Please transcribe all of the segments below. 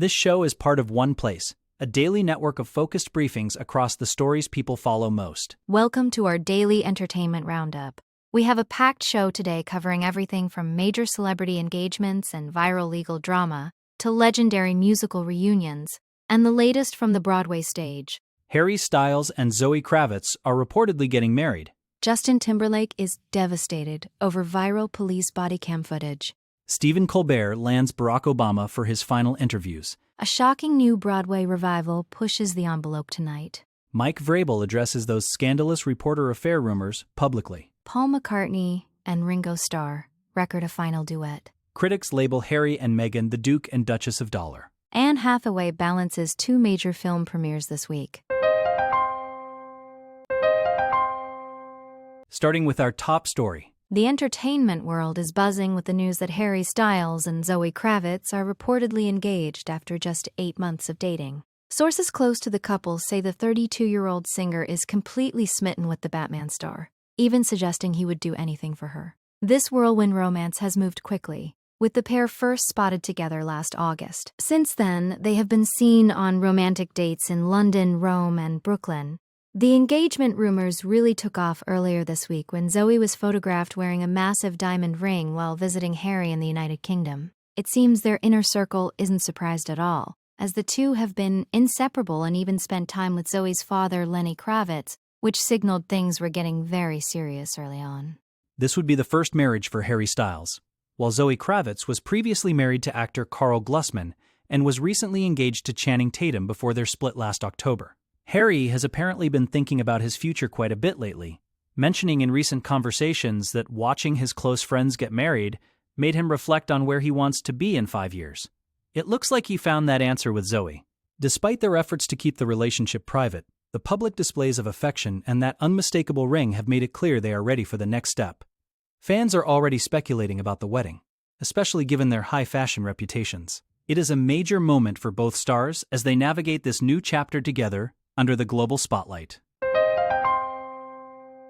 This show is part of OnePlace, a daily network of focused briefings across the stories people follow most. Welcome to our daily entertainment roundup. We have a packed show today covering everything from major celebrity engagements and viral legal drama to legendary musical reunions and the latest from the Broadway stage. Harry Styles and Zoe Kravitz are reportedly getting married. Justin Timberlake is devastated over viral police body cam footage. Stephen Colbert lands Barack Obama for his final interviews. A shocking new Broadway revival pushes the envelope tonight. Mike Vrabel addresses those scandalous reporter affair rumors publicly. Paul McCartney and Ringo Starr record a final duet. Critics label Harry and Meghan the Duke and Duchess of Dollar. Anne Hathaway balances two major film premieres this week. Starting with our top story. The entertainment world is buzzing with the news that Harry Styles and Zoe Kravitz are reportedly engaged after just 8 months of dating. Sources close to the couple say the 32-year-old singer is completely smitten with the Batman star, even suggesting he would do anything for her. This whirlwind romance has moved quickly, with the pair first spotted together last August. Since then, they have been seen on romantic dates in London, Rome, and Brooklyn. The engagement rumors really took off earlier this week when Zoe was photographed wearing a massive diamond ring while visiting Harry in the United Kingdom. It seems their inner circle isn't surprised at all, as the two have been inseparable and even spent time with Zoe's father, Lenny Kravitz, which signaled things were getting very serious early on. This would be the first marriage for Harry Styles, while Zoe Kravitz was previously married to actor Carl Glusman and was recently engaged to Channing Tatum before their split last October. Harry has apparently been thinking about his future quite a bit lately, mentioning in recent conversations that watching his close friends get married made him reflect on where he wants to be in 5 years. It looks like he found that answer with Zoe. Despite their efforts to keep the relationship private, the public displays of affection and that unmistakable ring have made it clear they are ready for the next step. Fans are already speculating about the wedding, especially given their high fashion reputations. It is a major moment for both stars as they navigate this new chapter together under the global spotlight.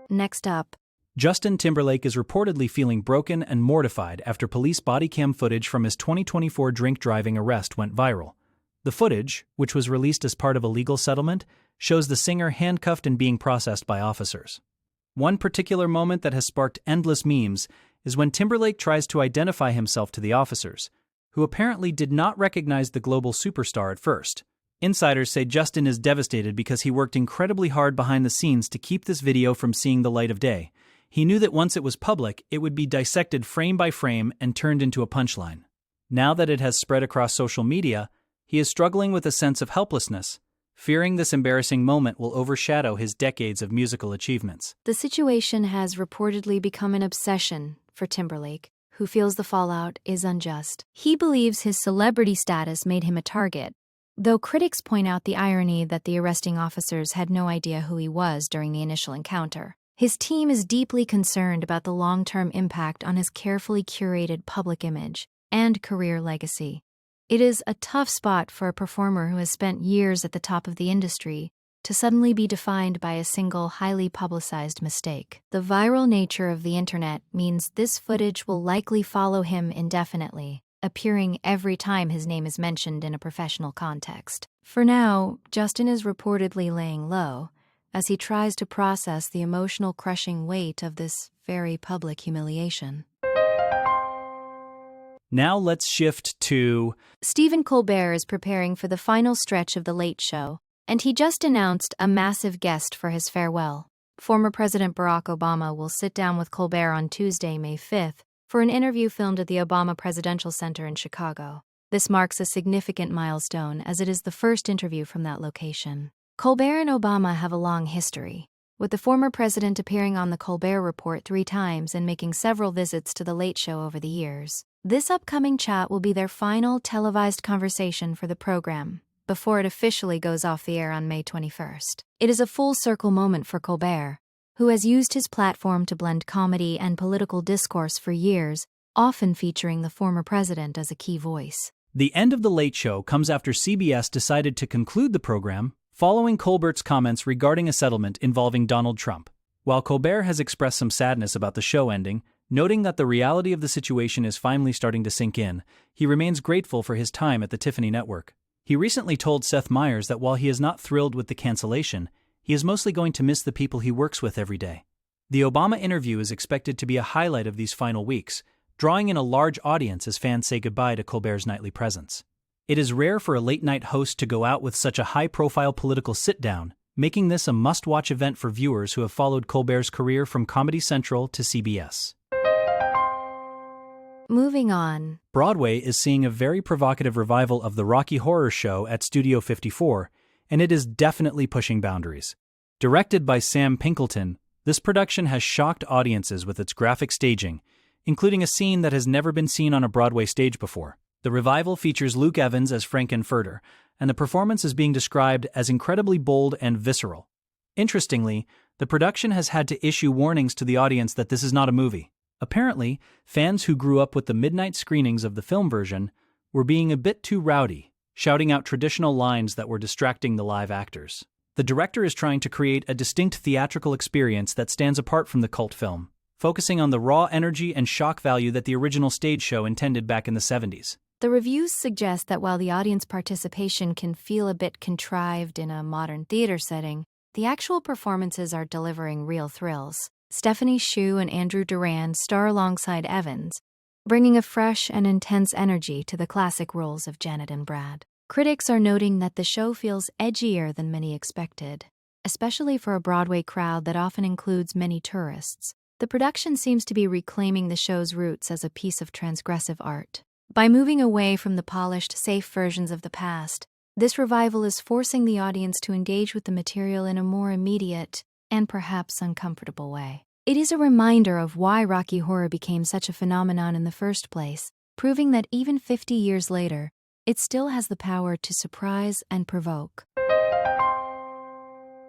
Next up, Justin Timberlake is reportedly feeling broken and mortified after police body cam footage from his 2024 drink driving arrest went viral. The footage, which was released as part of a legal settlement, shows the singer handcuffed and being processed by officers. One particular moment that has sparked endless memes is when Timberlake tries to identify himself to the officers, who apparently did not recognize the global superstar at first. Insiders say Justin is devastated because he worked incredibly hard behind the scenes to keep this video from seeing the light of day. He knew that once it was public, it would be dissected frame by frame and turned into a punchline. Now that it has spread across social media, he is struggling with a sense of helplessness, fearing this embarrassing moment will overshadow his decades of musical achievements. the situation has reportedly become an obsession for Timberlake, who feels the fallout is unjust. He believes his celebrity status made him a target, though critics point out the irony that the arresting officers had no idea who he was during the initial encounter. His team is deeply concerned about the long-term impact on his carefully curated public image and career legacy. It is a tough spot for a performer who has spent years at the top of the industry to suddenly be defined by a single highly publicized mistake. The viral nature of the internet means this footage will likely follow him indefinitely, appearing every time his name is mentioned in a professional context. For now, Justin is reportedly laying low as he tries to process the emotional crushing weight of this very public humiliation. Now let's shift to... Stephen Colbert is preparing for the final stretch of The Late Show, and he just announced a massive guest for his farewell. Former President Barack Obama will sit down with Colbert on Tuesday, May 5th, for an interview filmed at the Obama Presidential Center in Chicago. This marks a significant milestone as it is the first interview from that location. Colbert and Obama have a long history, with the former president appearing on The Colbert Report 3 times and making several visits to The Late Show over the years. This upcoming chat will be their final televised conversation for the program, before it officially goes off the air on May 21st. It is a full-circle moment for Colbert, who has used his platform to blend comedy and political discourse for years, often featuring the former president as a key voice. The end of The Late Show comes after CBS decided to conclude the program following Colbert's comments regarding a settlement involving Donald Trump. While Colbert has expressed some sadness about the show ending, noting that the reality of the situation is finally starting to sink in, he remains grateful for his time at the Tiffany Network. He recently told Seth Meyers that while he is not thrilled with the cancellation, he is mostly going to miss the people he works with every day. The Obama interview is expected to be a highlight of these final weeks, drawing in a large audience as fans say goodbye to Colbert's nightly presence. It is rare for a late-night host to go out with such a high-profile political sit-down, making this a must-watch event for viewers who have followed Colbert's career from Comedy Central to CBS. Moving on. Broadway is seeing a very provocative revival of the Rocky Horror Show at Studio 54, and it is definitely pushing boundaries. Directed by Sam Pinkleton, this production has shocked audiences with its graphic staging, including a scene that has never been seen on a Broadway stage before. The revival features Luke Evans as Frankenfurter, and the performance is being described as incredibly bold and visceral. Interestingly, the production has had to issue warnings to the audience that this is not a movie. Apparently, fans who grew up with the midnight screenings of the film version were being a bit too rowdy, shouting out traditional lines that were distracting the live actors. The director is trying to create a distinct theatrical experience that stands apart from the cult film, focusing on the raw energy and shock value that the original stage show intended back in the 70s. The reviews suggest that while the audience participation can feel a bit contrived in a modern theater setting, the actual performances are delivering real thrills. Stephanie Hsu and Andrew Duran star alongside Evans, bringing a fresh and intense energy to the classic roles of Janet and Brad. Critics are noting that the show feels edgier than many expected, especially for a Broadway crowd that often includes many tourists. The production seems to be reclaiming the show's roots as a piece of transgressive art. By moving away from the polished, safe versions of the past, this revival is forcing the audience to engage with the material in a more immediate and perhaps uncomfortable way. It is a reminder of why Rocky Horror became such a phenomenon in the first place, proving that even 50 years later, it still has the power to surprise and provoke.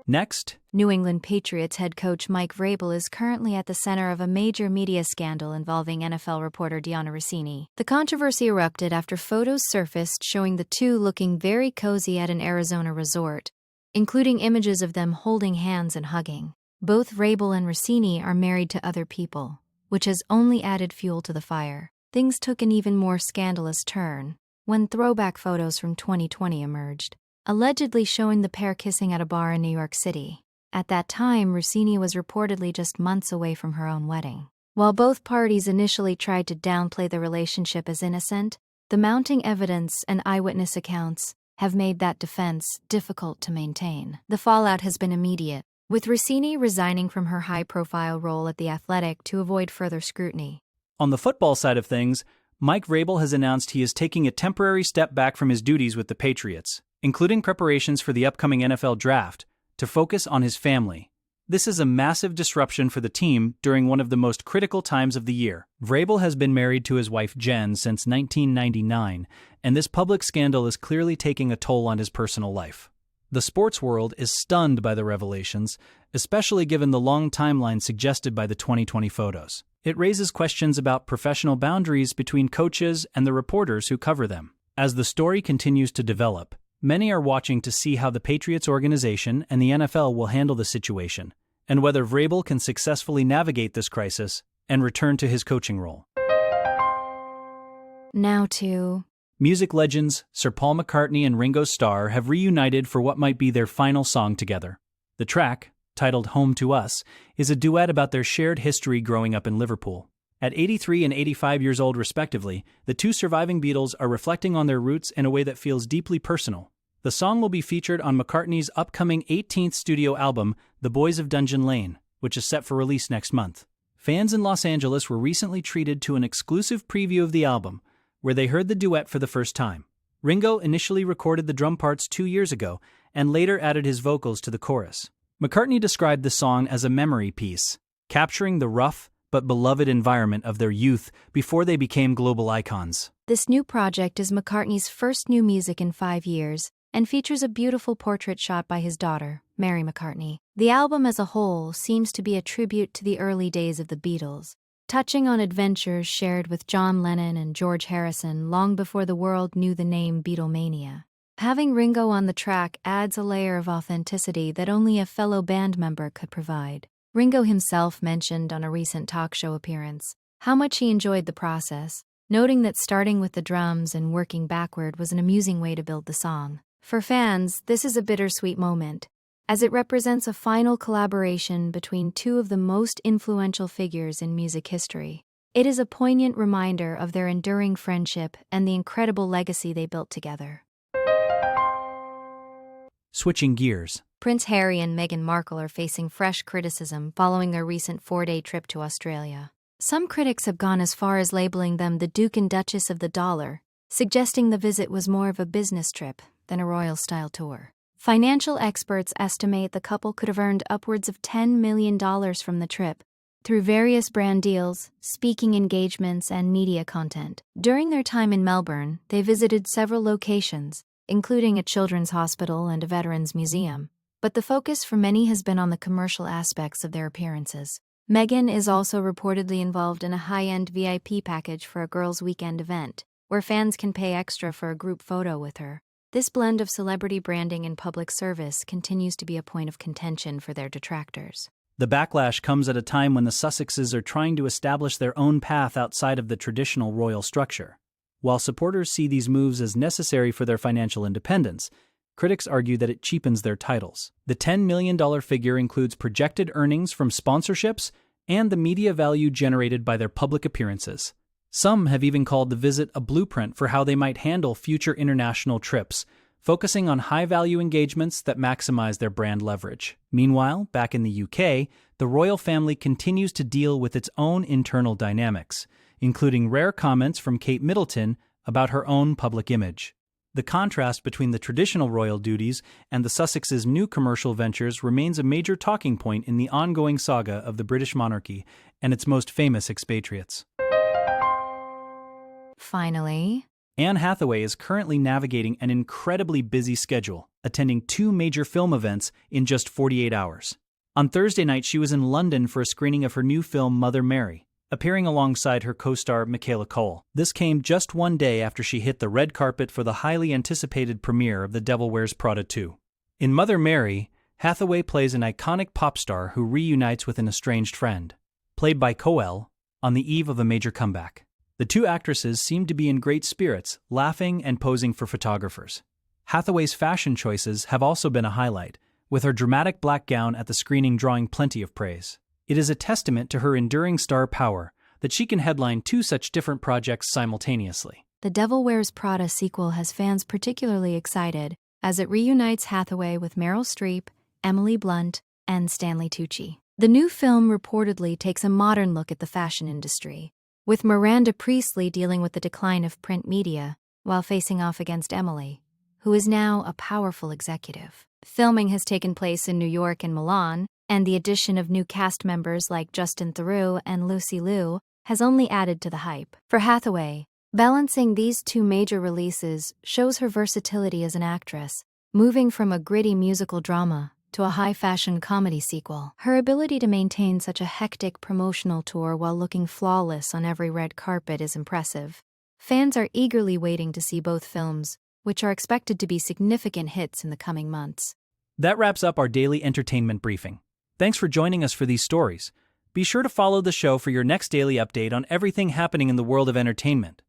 Next, New England Patriots head coach Mike Vrabel is currently at the center of a major media scandal involving NFL reporter Deanna Rossini. The controversy erupted after photos surfaced showing the two looking very cozy at an Arizona resort, including images of them holding hands and hugging. Both Vrabel and Rossini are married to other people, which has only added fuel to the fire. Things took an even more scandalous turn when throwback photos from 2020 emerged, allegedly showing the pair kissing at a bar in New York City. At that time, Rossini was reportedly just months away from her own wedding. While both parties initially tried to downplay the relationship as innocent, the mounting evidence and eyewitness accounts have made that defense difficult to maintain. The fallout has been immediate, with Rossini resigning from her high-profile role at The Athletic to avoid further scrutiny. on the football side of things, Mike Vrabel has announced he is taking a temporary step back from his duties with the Patriots, including preparations for the upcoming NFL draft, to focus on his family. This is a massive disruption for the team during one of the most critical times of the year. Vrabel has been married to his wife Jen since 1999, and this public scandal is clearly taking a toll on his personal life. The sports world is stunned by the revelations, especially given the long timeline suggested by the 2020 photos. It raises questions about professional boundaries between coaches and the reporters who cover them. As the story continues to develop, many are watching to see how the Patriots organization and the NFL will handle the situation, and whether Vrabel can successfully navigate this crisis and return to his coaching role. Now to Music legends Sir Paul McCartney and Ringo Starr have reunited for what might be their final song together. The track, titled Home to Us, is a duet about their shared history growing up in Liverpool. At 83 and 85 years old respectively, the two surviving Beatles are reflecting on their roots in a way that feels deeply personal. The song will be featured on McCartney's upcoming 18th studio album, The Boys of Dungeon Lane, which is set for release next month. Fans in Los Angeles were recently treated to an exclusive preview of the album, where they heard the duet for the first time. Ringo initially recorded the drum parts 2 years ago, and later added his vocals to the chorus. McCartney described the song as a memory piece, capturing the rough but beloved environment of their youth before they became global icons. This new project is McCartney's first new music in 5 years, and features a beautiful portrait shot by his daughter, Mary McCartney. The album as a whole seems to be a tribute to the early days of the Beatles, touching on adventures shared with John Lennon and George Harrison long before the world knew the name Beatlemania. Having Ringo on the track adds a layer of authenticity that only a fellow band member could provide. Ringo himself mentioned on a recent talk show appearance how much he enjoyed the process, noting that starting with the drums and working backward was an amusing way to build the song. For fans, this is a bittersweet moment, as it represents a final collaboration between two of the most influential figures in music history. It is a poignant reminder of their enduring friendship and the incredible legacy they built together. Switching gears. Prince Harry and Meghan Markle are facing fresh criticism following their recent 4-day trip to Australia. Some critics have gone as far as labeling them the Duke and Duchess of the Dollar, suggesting the visit was more of a business trip than a royal-style tour. Financial experts estimate the couple could have earned upwards of $10 million from the trip, through various brand deals, speaking engagements, and media content. During their time in Melbourne, they visited several locations, including a children's hospital and a veterans museum. But the focus for many has been on the commercial aspects of their appearances. Meghan is also reportedly involved in a high-end VIP package for a girls' weekend event, where fans can pay extra for a group photo with her. This blend of celebrity branding and public service continues to be a point of contention for their detractors. The backlash comes at a time when the Sussexes are trying to establish their own path outside of the traditional royal structure. While supporters see these moves as necessary for their financial independence, critics argue that it cheapens their titles. The $10 million figure includes projected earnings from sponsorships and the media value generated by their public appearances. Some have even called the visit a blueprint for how they might handle future international trips, focusing on high-value engagements that maximize their brand leverage. Meanwhile, back in the UK, the royal family continues to deal with its own internal dynamics, including rare comments from Kate Middleton about her own public image. The contrast between the traditional royal duties and the Sussexes' new commercial ventures remains a major talking point in the ongoing saga of the British monarchy and its most famous expatriates. Finally, Anne Hathaway is currently navigating an incredibly busy schedule, attending 2 major film events in just 48 hours. On Thursday night, she was in London for a screening of her new film Mother Mary, appearing alongside her co-star Michaela Coel. This came just one day after she hit the red carpet for the highly anticipated premiere of The Devil Wears Prada 2. In Mother Mary, Hathaway plays an iconic pop star who reunites with an estranged friend, played by Coel, on the eve of a major comeback. The two actresses seem to be in great spirits, laughing and posing for photographers. Hathaway's fashion choices have also been a highlight, with her dramatic black gown at the screening drawing plenty of praise. It is a testament to her enduring star power that she can headline 2 such different projects simultaneously. The Devil Wears Prada sequel has fans particularly excited, as it reunites Hathaway with Meryl Streep, Emily Blunt, and Stanley Tucci. The new film reportedly takes a modern look at the fashion industry, with Miranda Priestley dealing with the decline of print media while facing off against Emily, who is now a powerful executive. Filming has taken place in New York and Milan, and the addition of new cast members like Justin Theroux and Lucy Liu has only added to the hype. For Hathaway, balancing these 2 major releases shows her versatility as an actress, moving from a gritty musical drama to a high-fashion comedy sequel. Her ability to maintain such a hectic promotional tour while looking flawless on every red carpet is impressive. Fans are eagerly waiting to see both films, which are expected to be significant hits in the coming months. That wraps up our daily entertainment briefing. Thanks for joining us for these stories. Be sure to follow the show for your next daily update on everything happening in the world of entertainment.